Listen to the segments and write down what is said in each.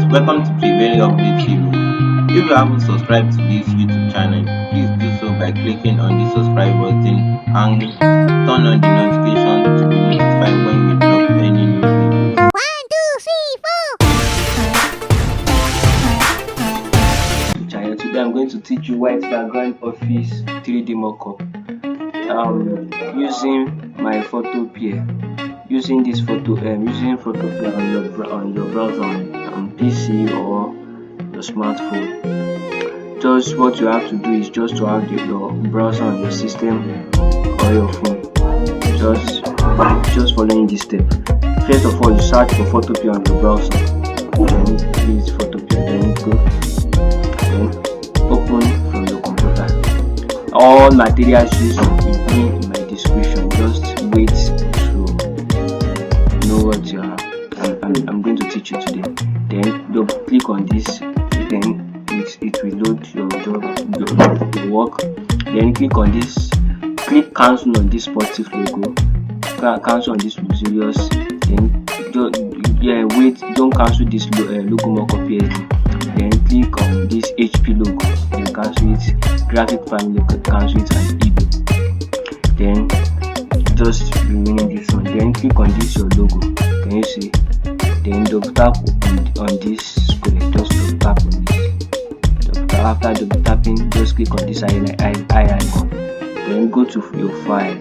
Welcome to Prevailing Update Hero. If you haven't subscribed to this YouTube channel, please do so by clicking on the subscribe button and turn on the notification to be notified when we drop any new videos. 1, 2, 3, 4. Channel. Today I'm going to teach you white background office 3D mockup using my Photopea. Using this Photopea on your browser on PC or your smartphone. Just what you have to do is just to have your browser on your system or your phone. Just following this step. First of all, you search for Photopea on your browser. Then please Photopea. Then open from your computer. All materials used will be in my description. Just wait to know what I'm going to teach you today. Then you click on this. Then it will load your work. Then click on this. Click cancel on this positive logo. Cancel on this luxurious. Then don't cancel this logo mockup Psd. Then click on this HP logo. Then cancel it. Graphic family cancel it and ebook. Then just remaining this one. Then click on this your logo. Can you see? Then double tap on this square. Just double tap on this. After double tapping, just click on this eye icon. Then go to your file.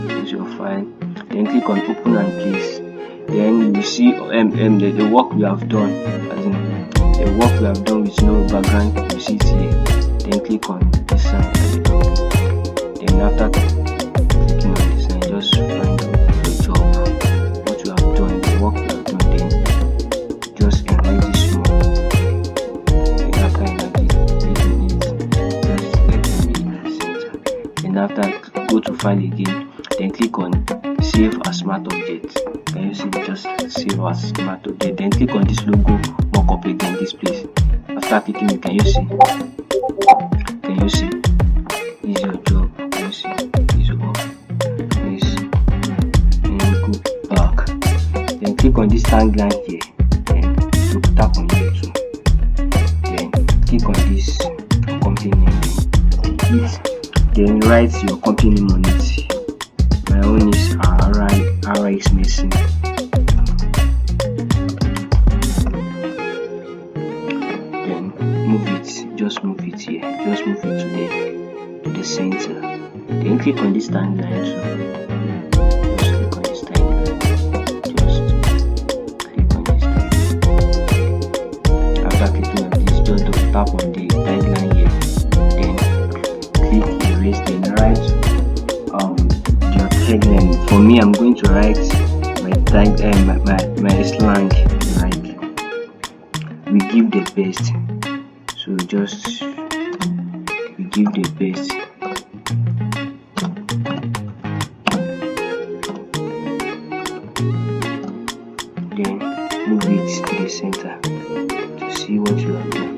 This is your file. Then click on open and place. Then you will see the work we have done. As in the work we have done with no background. You see it here. Then click on this sign at the top. Then after clicking on this sign, just find the job, what you have done, the work you have done. Then just enlarge this one. Then after enlarging it, just let them be in the center. Then after, go to file again. Then click on save as smart object. Can you see? Just save as smart object. Then click on this logo mockup again, this place. After clicking it, can you see? Can you see? This is your job. Can you see? This is your work. This. Then go back. Then click on this tagline here. Then tap on here too. Then click on this company name. Then write your company name on it. My own is RX Missing. Then move it. Just move it here. Just move it to the center. Then click on this timeline too. Just click on this timeline. Just click on this timeline. After clicking on this, just double tap on the timeline here. Then click erase. Then write your tagline. For me, I'm going to write my slang like we give the best. So just we give the best. Then move it to the center to see what you have done.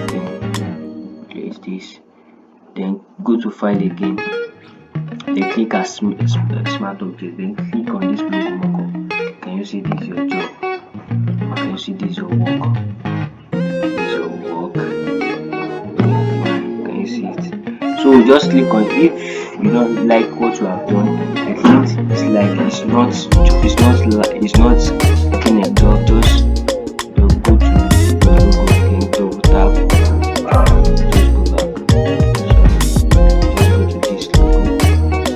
Then place this. Then go to file again. Then click as smart object. Then click on this logo mockup. Can you see this is your job? Can you see this is your work? Can you see it? So just click on. If you don't like what you have done, I think it's like it's not clean a job. Just go to your logo again, double tap. Just go back. Just go to this logo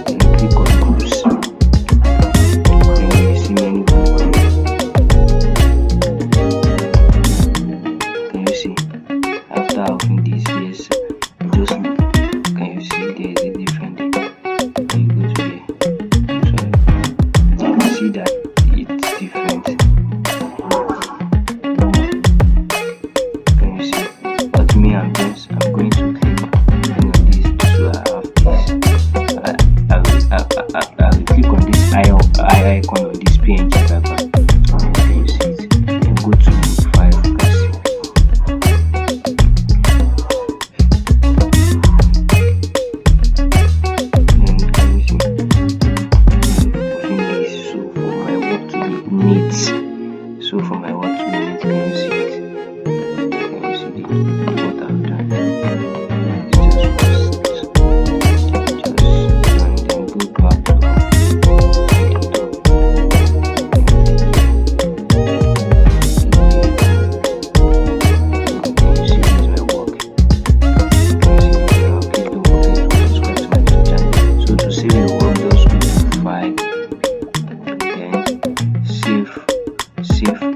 and click on groups. Then you see many groups. Can you see? After opening this, yes, just can you see there is a different thing? Then you go to here. So you can see that it's different. Can you see? But me, I'm going to click on this, so I have this. I will click on this eye icon on this PNG background. Can you see it? Then go to file. Can you see? Then can you see? Open this. So for my work to be neat. Can you see? safe.